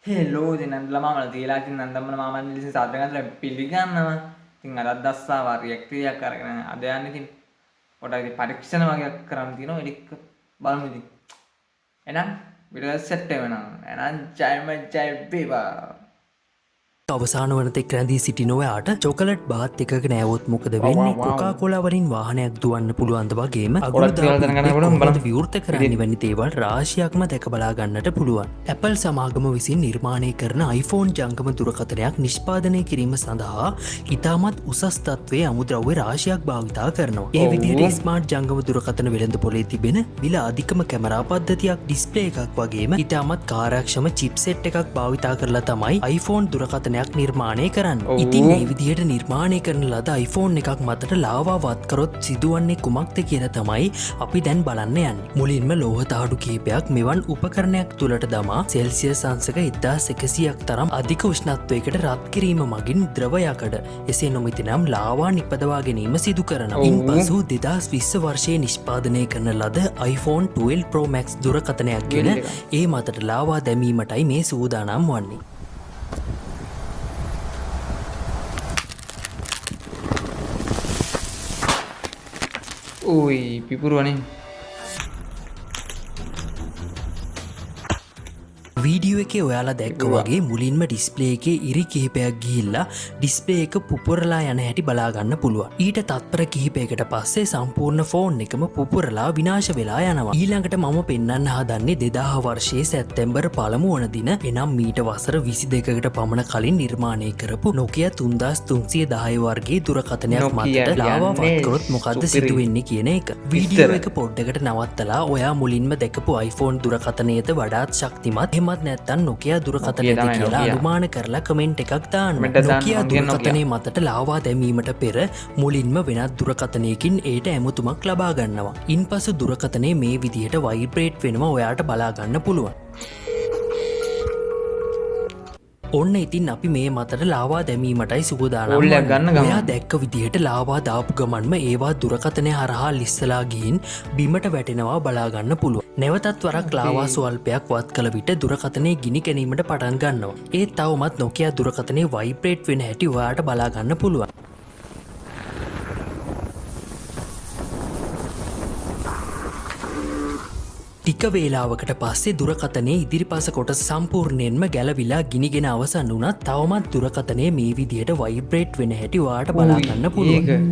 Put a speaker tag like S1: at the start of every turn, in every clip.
S1: Hello ඉතින් නන්දලා මාමලා තියලා ඉතින් නන්දම්මල මාමන් විසින් සාදරයෙන් පිළිගන්නවා. ඉතින් අදත් දස්සා රියැක්ට් එකක් අරගෙන අද යන්නේ ඉතින් පොඩක් ඉතින් පරීක්ෂණ වගේක් කරන්න තියෙනවා. ඒක බලමු ඉතින්. එහෙනම් වීඩියෝ සෙට් වෙනවා. එහෙනම් ජය වේවා.
S2: අවසාන වනතෙක් රැඳී සිටින ඔයාට චොකලට් බාත් එකක නෑවොත් මොකද වෙන්නේ? කොකා කොලා වලින් වාහනයක් දුවන්න පුළුවන්ද වගේම අගුරු විවෘත කරන්න වැනි දේවල් රාශියක්ම දැක බලා ගන්නට පුළුවන්. Apple සමාගම විසින් නිර්මාණය කරන iPhone ජංගම දුරකථනයක් නිෂ්පාදනය කිරීම සඳහා ඉතාමත් උසස් තත්ත්වයේ අමුද්‍රව්‍ය රාශියක් භාවිතා කරනවා. ඒ විදිහට ස්මාර්ට් ජංගම දුරකථන වෙළඳපොලේ තිබෙන විල අධිකම කැමරා පද්ධතියක්, ඩිස්ප්ලේ එකක් වගේම ඉතාමත් කාර්යක්ෂම චිප්සෙට් එකක් භාවිතා කරලා තමයි iPhone දුරකථනයක් නිර්මාණය කරන්න. ඉතින් මේ විදිහට නිර්මාණය කරන ලද iPhone එකක් මතට ලාවා වත්කරොත් සිදුවන්නේ කුමක්ද කියලා තමයි අපි දැන් බලන්න යන්නේ. මුලින්ම ලෝහ තහඩු කිහිපයක් මෙවන් උපකරණයක් තුලට දමා සෙල්සියස් අංශක 1100ක් තරම් අධික උෂ්ණත්වයකට රත් කිරීම මගින් ද්‍රව යකඩ එසේ නොමැතිනම් ලාවා නිපදවා ගැනීම සිදු කරනවා. ඉන්පසු 2020 වර්ෂයේ නිෂ්පාදනය කරන ලද iPhone 12 Pro Max දුරකථනයක් ගෙන ඒ මතට ලාවා දැමීමටයි මේ සූදානම් වන්නේ.
S1: Ui, pipuruan ni.
S2: වීඩියෝ එකේ ඔයාලා දැක්ක වගේ මුලින්ම ඩිස්ප්ලේ එකේ ඉරි කිහිපයක් ගිහිල්ලා ඩිස්ප්ලේ එක පුපුරලා යන හැටි බලා ගන්න පුළුවන්. ඊට තත්පර කිහිපයකට පස්සේ සම්පූර්ණ ෆෝන් එකම පුපුරලා විනාශ වෙලා යනවා. ඊළඟට මම පෙන්වන්න හදන්නේ 2000 වර්ෂයේ සැප්තැම්බර් 1 වන දින එනම් මීට වසර 22කට පමණ කලින් නිර්මාණය කරපු Nokia 3310 වර්ගයේ දුරකථනයක් මතට ලාවා වත් කරොත් මොකද්ද සිදු වෙන්නේ කියන එක. වීඩියෝ එක පොඩ්ඩකට නවත්තලා ඔයා මුලින්ම දැකපු iPhone දුරකථනයට වඩාත් ශක්තිමත් නැත්තන් Nokia දුරකථනයද කියලා අනුමාන කරලා කමෙන්ට් එකක් දාන්න. Nokia දුරකථනයේ මතට ලාවා දැමීමට පෙර මුලින්ම වෙනත් දුරකථනයකින් ඒට ඇමතුමක් ලබා ගන්නවා. ඉන්පසු දුරකථනයේ මේ විදිහට වයිබ්‍රේට් වෙනවා ඔයාට බලා ගන්න පුළුවන්. ඔන්න ඉතින් අපි මේ මතට ලාවා දැමීමටයි සූදානම්. ඔයා දැක්ක විදිහට ලාවා දාපු ගමන්ම ඒවා දුරකථනය හරහා ලිස්සලා ගිහින් බිමට වැටෙනවා බලා ගන්න පුළුවන්. නැවතත් වරක් ලාවා ස්වල්පයක් වත් කළ විට දුරකථනයේ ගිනි ගැනීමට පටන් ගන්නවා. ඒත් තවමත් Nokia දුරකථනයේ වයිබ්‍රේට් වෙන හැටි ඔයාට බලා ගන්න පුළුවන්. ටික වේලාවකට පස්සේ දුරකථනයේ ඉදිරිපස කොටස සම්පූර්ණයෙන්ම ගැලවිලා ගිනිගෙන අවසන් වුණත් තවමත් දුරකථනයේ මේ විදිහට වයිබ්‍රේට් වෙන හැටි ඔයාට බලා ගන්න පුළුවන්.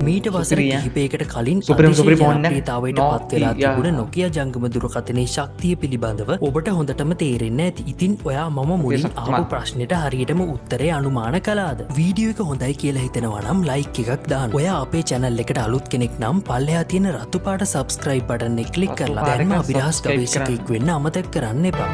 S2: මීට වසර කිහිපයකට කලින් ජනප්‍රියතාවයට පත් වෙලා තිබුණ Nokia ජංගම දුරකථනයේ ශක්තිය පිළිබඳව ඔබට හොඳටම තේරෙන්නේ ඇති. ඉතින් ඔයා මම මුලින් ආපු ප්‍රශ්නෙට හරියටම උත්තරේ අනුමාන කළාද? වීඩියෝ එක හොඳයි කියලා හිතනවා නම් ලයික් එකක් දාන්න. ඔයා අපේ channel එකට අලුත් කෙනෙක් නම් පල්ලෙහා තියෙන රතු පාට subscribe button එක ක්ලික් කරලා දැන්ම අභිරහස් ගවේෂකයෙක් වෙන්න අමතක කරන්න එපා.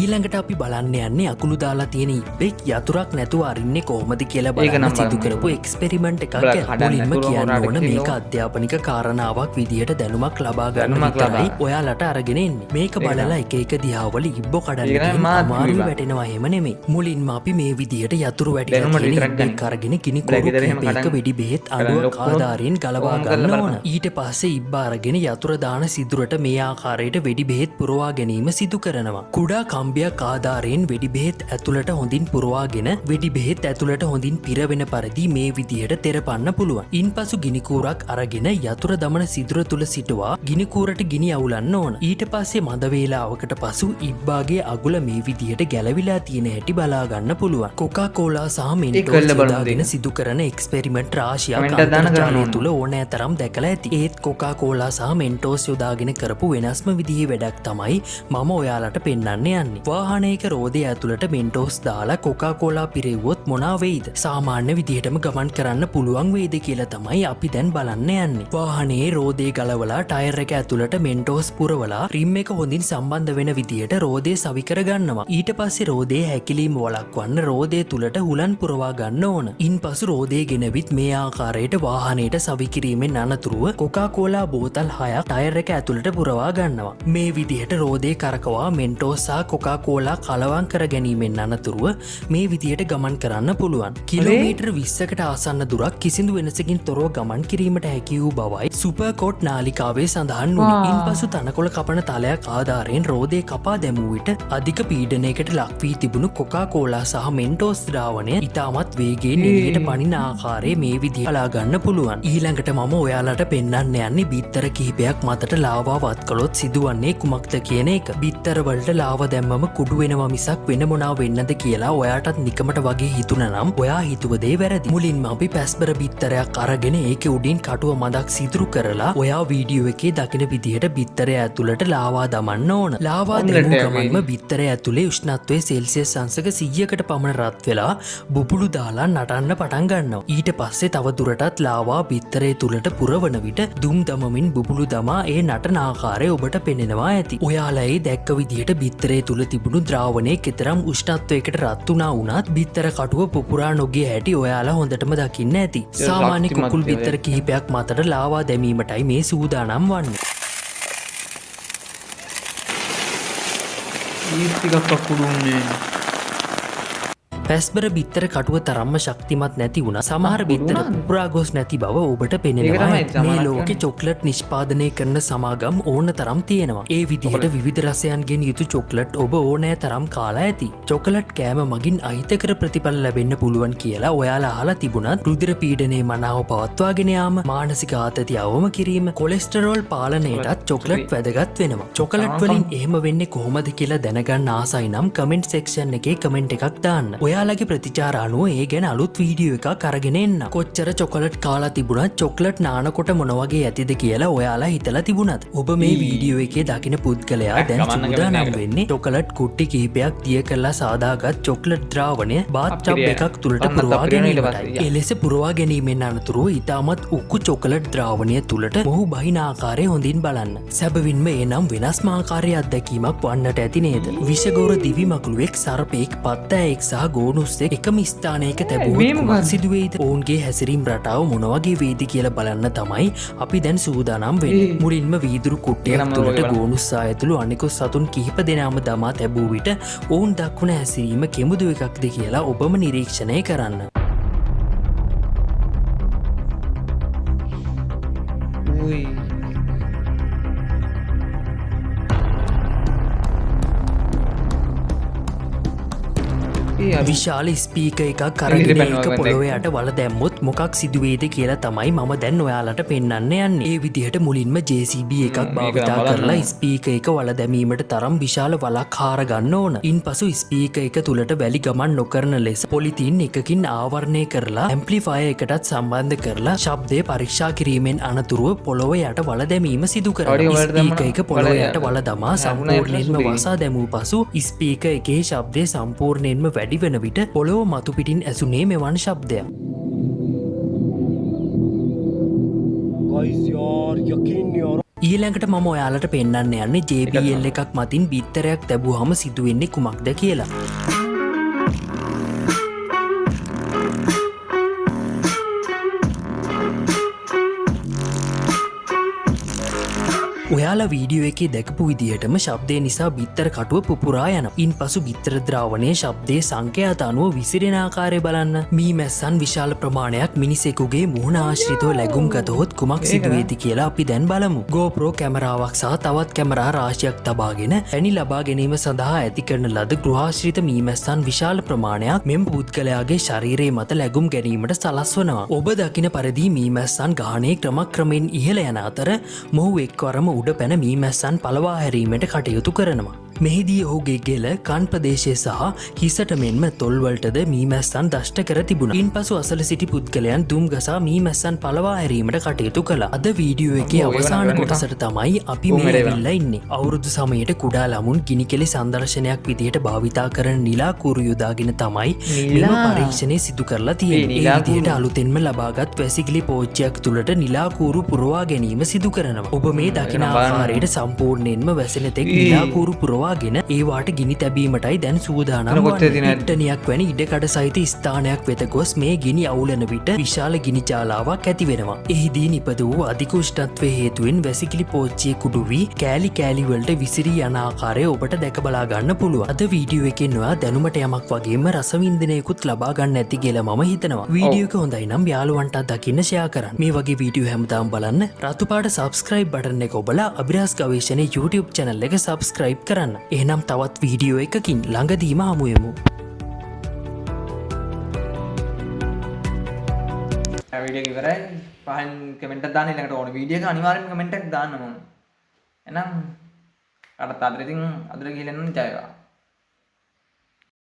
S2: ඊළඟට අපි බලන්න යන්නේ අකුළු දාලා තියෙන ඉබ්බෙක් යතුරක් නැතුව අරින්නේ කොහොමද කියලා බලන්න සිදු කරපු එක්ස්පෙරිමන්ට් එකක්. මුලින්ම කියන්න ඕන මේක අධ්‍යාපනික කාරණාවක් විදියට දැනුමක් ලබා ගන්න විතරයි ඔයාලට අරගෙන එන්නේ. මේක බලලා එක එක දිහාවල ඉබ්බෝ කඩන්න අමාරු වැටෙනවා එහෙම නෙමෙයි. මුලින්ම අපි මේ විදියට යතුරු වැටිලා තියෙන ඉබ්බෙක් අරගෙන ගිනි කුරු මේක වෙඩි බෙහෙත් අඩුවක් ආධාරයෙන් ගලවා ගන්න ඕන. ඊට පස්සේ ඉබ්බා අරගෙන යතුර දාන සිදුරට මේ ආකාරයට වෙඩි බෙහෙත් පුරවා ගැනීම සිදු කරනවා. කුඩා කම්බියක් ආධාරයෙන් වෙඩි බෙහෙත් ඇතුළට හොඳින් පුරවාගෙන වෙඩි බෙහෙත් ඇතුළට හොඳින් පිරවෙන පරිදි මේ විදිහට තෙරපන්න පුළුවන්. ඉන්පසු ගිනි කූරක් අරගෙන යතුර දමන සිදුර තුල සිටවා ගිනි කූරට ගිනි අවුලන්න ඕන. ඊට පස්සේ මද වේලාවකට පසු ඉබ්බාගේ අගුල මේ විදිහට ගැලවිලා තියෙන හැටි බලා ගන්න පුළුවන්. කොකා කෝලා සහ මෙන්ටෝස් යොදාගෙන සිදු කරන එක්ස්පෙරිමන්ට් රාශියක් අන්තර්ජාලය තුල ඕනෑ තරම් දැකලා ඇති. ඒත් කොකා කෝලා සහ මෙන්ටෝස් යොදාගෙන කරපු වෙනස්ම විදිහේ වැඩක් තමයි මම ඔයාලට පෙන්වන්න යන්නේ. වාහනයක රෝදය ඇතුළට මෙන්ටෝස් දාලා කොකා කෝලා පිරෙව්වොත් මොනා වෙයිද? සාමාන්‍ය විදිහටම ගමන් කරන්න පුළුවන් වෙයිද කියලා තමයි අපි දැන් බලන්න යන්නේ. වාහනේ රෝදේ ගලවලා ටයර් එක ඇතුළට මෙන්ටෝස් පුරවලා රිම් එක හොඳින් සම්බන්ධ වෙන විදිහට රෝදේ සවි කර ගන්නවා. ඊට පස්සේ රෝදේ හැකිලීම වළක්වන්න රෝදේ තුලට හුලන් පුරවා ගන්න ඕන. ඉන්පසු රෝදේ ගෙනවිත් මේ ආකාරයට වාහනයට සවි කිරීමෙන් අනතුරුව කොකා කෝලා බෝතල් 6ක් ටයර් එක ඇතුළට පුරවා ගන්නවා. මේ විදිහට රෝදේ කරකවා මෙන්ටෝස් සහ කොකා කෝලා කලවං කර ගැනීමෙන් අනතුරුව මේ විදියට ගමන් කරන්න පුළුවන්. කිලෝමීටර් 20කට ආසන්න දුරක් කිසිදු වෙනසකින් තොරව ගමන් කිරීමට හැකි වූ බවයි සුපර්කෝට් නාලිකාවේ සඳහන් වුණේ. ඉන්පසු තනකොළ කපන තලයක් ආධාරයෙන් රෝදය කපා දැමූ විට අධික පීඩනයකට ලක් වී තිබුණු කොකා කෝලා සහ මෙන්ටෝස් ද්‍රාවණය ඉතාමත් වේගයෙන් එළියට පනින ආකාරය මේ විදිහට බලා ගන්න පුළුවන්. ඊළඟට මම ඔයාලට පෙන්වන්න යන්නේ බිත්තර කිහිපයක් මතට ලාවා වත් කළොත් සිදුවන්නේ කුමක්ද කියන එක. බිත්තර වලට ලාව දැම්මම කුඩු වෙනවා මිසක් වෙන මොනවා වෙන්නද කියලා ඔයාටත් නිකමට වගේ හිතුණා නම් ඔයා හිතුව දේ වැරදි. මුලින්ම අපි පැස්බර බිත්තරයක් අරගෙන ඒකේ උඩින් කටුව මදක් සිදුරු කරලා ඔයා වීඩියෝ එකේ දකින විදිහට බිත්තරය ඇතුළට ලාවා දමන්න ඕන. ලාවා දැමූ ගමන්ම බිත්තරය ඇතුලේ උෂ්ණත්වය සෙල්සියස් අංශක 100කට පමණ රත් වෙලා බුබුලු දාලා නටන්න පටන් ගන්නවා. ඊට පස්සේ තව දුරටත් ලාවා බිත්තරය තුලට පුරවන විට දුම් දමමින් බුබුලු දමා ඒ නටන ආකාරය ඔබට පෙනෙනවා ඇති. ඔයාලා ඒ දැක්ක විදිහට බිත්තරේ තුල තිබුණු ද්‍රාවණය කෙතරම් උෂ්ණත්වයකට රත් වුණා වුණත් බිත්තර කටුව පුපුරා නොගිය හැටි ඔයාලා හොඳටම දකින්න ඇති. සාමාන්‍ය කුකුල් බිත්තර කිහිපයක් මතට ලාවා දැමීමටයි මේ සූදානම් වන්නේ. පැස්බර බිත්තර කටුව තරම්ම ශක්තිමත් නැති වුණ සමහර බිත්තර පුරා ගොස් නැති බව ඔබට පෙනෙනවා. මේ ලෝකෙ චොක්ලට් නිෂ්පාදනය කරන සමාගම් ඕන තරම් තියෙනවා. ඒ විදිහට විවිධ රසයන්ගෙන් යුතු චොක්ලට් ඔබ ඕනෑ තරම් කාලා ඇති. චොකලට් කෑම මගින් අහිතකර ප්‍රතිඵල ලැබෙන්න පුළුවන් කියලා ඔයාලා අහලා තිබුණත් රුධිර පීඩනයේ මනාව පවත්වාගෙන යාම, මානසික ආතතිය අවම කිරීම, කොලෙස්ටරෝල් පාලනයටත් චොකලට් වැදගත් වෙනවා. චොකලට් වලින් එහෙම වෙන්නේ කොහොමද කියලා දැනගන්න ආසයි නම් කමෙන්ට් සෙක්ෂන් එකේ කමෙන්ට් එකක් දාන්න. ඔයාලගේ ප්‍රතිචාර අනුව ඒ ගැන අලුත් වීඩියෝ එකක් අරගෙන එන්න. කොච්චර චොකලට් කාලා තිබුණත් චොකලට් නානකොට මොන වගේ ඇතිද කියලා ඔයාලා හිතලා තිබුණත් ඔබ මේ වීඩියෝ එකේ දකින පුද්ගලයා දැන් සූදානම් වෙන්නේ චොකලට් කුට්ටි කිහිපයක් දිය කරලා සාදාගත් චොකලට් ද්‍රාවණය බාත් ටබ් එකක් තුලට පුරවා ගැනීමටයි. එලෙස පුරවා ගැනීමෙන් අනතුරුව ඉතාමත් උක්කු චොකලට් ද්‍රාවණය තුලට මොහු බහින ආකාරය හොඳින් බලන්න. සැබවින්ම එනම් වෙනස්ම ආකාරයේ අත්දැකීමක් වන්නට ඇති නේද? විෂගෝර දිවි මකුළුවෙක්, සර්පෙක්, පත්තෑයෙක් සහ ගෝනුස්සෙක් එකම ස්ථානයක තැබුවොත් කුමක් සිදුවේද? ඔවුන්ගේ හැසිරීම් රටාව මොන වගේ වේද කියලා බලන්න තමයි අපි දැන් සූදානම් වෙන්නේ. මුලින්ම වීදුරු කුට්ටියක් තුලට ගෝනුස්සා ඇතුළු අනිකුත් සතුන් කිහිප දෙනාම දමා තැබූ විට ඔවුන් දක්වන හැසිරීම කෙමුදු එකක්ද කියලා ඔබම නිරීක්ෂණය කරන්න. විශාල ස්පීක එකක් කරගෙන එක පොළොවයට වල දැම්මොත් මොකක් සිදුවේද කියලා තමයි මම දැන් ඔයාලට පෙන්වන්න යන්නේ. ඒ විදිහට මුලින්ම JCB එකක් භාවිතා කරලා ස්පීක එක වල දැමීමට තරම් විශාල වලක් හාර ගන්න ඕන. ඉන්පසු ස්පීක එක තුලට වැලි ගමන් නොකරන ලෙස පොලිතීන් එකකින් ආවරණය කරලා ඇම්ප්ලිෆයර් එකටත් සම්බන්ධ කරලා ශබ්දය පරීක්ෂා කිරීමෙන් අනතුරුව පොළොව යට වල දැමීම සිදු කරනවා. ස්පීක එක පොළොව යට වල දමා සම්පූර්ණයෙන්ම වසා දැමූ පසු ස්පීක එකේ ශබ්දය සම්පූර්ණයෙන්ම වැඩි වන විට පොළොව මතු පිටින් ඇසුනේ මෙවන් ශබ්දයක්. ඊළඟට මම ඔයාලට පෙන්වන්න යන්නේ JBL එකක් මතින් බිත්තරයක් තැබුවහම සිදුවෙන්නේ කුමක්ද කියලා. ඔයාලා වීඩියෝ එකේ දැකපු විදිහටම ශබ්දය නිසා බිත්තර කටුව පුපුරා යනවා. ඉන්පසු බිත්තර ද්‍රාවණයේ ශබ්දයේ සංකේත අනුව විසිරෙන ආකාරය බලන්න. මී මැස්සන් විශාල ප්‍රමාණයක් මිනිසෙකුගේ මුහුණ ආශ්‍රිතව ලැබුම් ගතහොත් කුමක් සිදුවේද කියලා අපි දැන් බලමු. GoPro කැමරාවක් සහ තවත් කැමරා රාශියක් තබාගෙන පැණි ලබා ගැනීම සඳහා ඇති කරන ලද ගෘහාශ්‍රිත මී මැස්සන් විශාල ප්‍රමාණයක් මෙම පුද්ගලයාගේ ශරීරයේ මත ලැබුම් ගැනීමට සලස්වනවා. ඔබ දකින පරිදි මී මැස්සන් ගානේ ක්‍රමක්‍රමයෙන් ඉහළ යන අතර මොහු එක්වරම උඩ පැන මී මැස්සන් පලවා හැරීමට කටයුතු කරනවා. මෙහිදී ඔහුගේ ගෙල, කන් ප්‍රදේශය සහ හිසට මෙන්ම තොල්වලටද මී මැස්සන් දෂ්ට කර තිබුණා. ඉන්පසු අසල සිටි පුද්ගලයන් දුම් ගසා මී මැස්සන් පලවා හැරීමට කටයුතු කළා. අද වීඩියෝ එකේ අවසාන කොටසට තමයි අපි මේ ඇවිල්ලා ඉන්නේ. අවුරුදු සමයට කුඩා ළමුන් ගිනිකෙලි සංදර්ශනයක් විදිහට භාවිතා කරන නිලාකූරු යොදාගෙන තමයි මෙම පරීක්ෂණය සිදු කරලා තියෙන්නේ. ඒ විදිහට අලුතෙන්ම ලබාගත් වැසිකිලි පෝච්චියක් තුලට නිලාකූරු පුරවා ගැනීම සිදු කරනවා. ඔබ මේ දකින ආකාරයට සම්පූර්ණයෙන්ම වැසෙන තෙක් නිලාකූරු පුරවා ලබාගෙන ඒවාට ගිනි තැබීමටයි දැන් සූදානම් වන්නේ. ඉට්ටනියක් වැනි ඉඩකඩ සහිත ස්ථානයක් වෙත ගොස් මේ ගිනි අවුලන විට විශාල ගිනි ජාලාවක් ඇති වෙනවා. එහිදී නිපද වූ අධික උෂ්ණත්වයේ හේතුවෙන් වැසිකිලි පෝච්චිය කුඩු වී කෑලි කෑලි වලට විසිරී යන ආකාරය ඔබට දැක බලා ගන්න පුළුවන්. අද වීඩියෝ එකෙන් ඔයා දැනුමට යමක් වගේම රසවින්දනයකුත් ලබා ගන්න ඇති කියලා මම හිතනවා. වීඩියෝ එක හොඳයි නම් යාළුවන්ට දකින්න ෂෙයා කරන්න. මේ වගේ වීඩියෝ හැමදාම බලන්න රතු පාට subscribe බටන් එක ඔබලා අභිරහස් ගවේෂණේ YouTube channel එක subscribe කරන්න. එහෙනම් තවත් වීඩියෝ එකකින් ළඟදීම හමු වෙමු.
S1: වීඩියෝ එක ඉවරයි. පහෙන් කමෙන්ට් එකක් දාන්න ඊළඟට ඕන වීඩියෝ එක අනිවාර්යෙන් කමෙන්ට් එකක් දාන්න ඕන. එහෙනම් අර තාදර ඉතින් අදට ගිහලා එන්න ජය වේවා.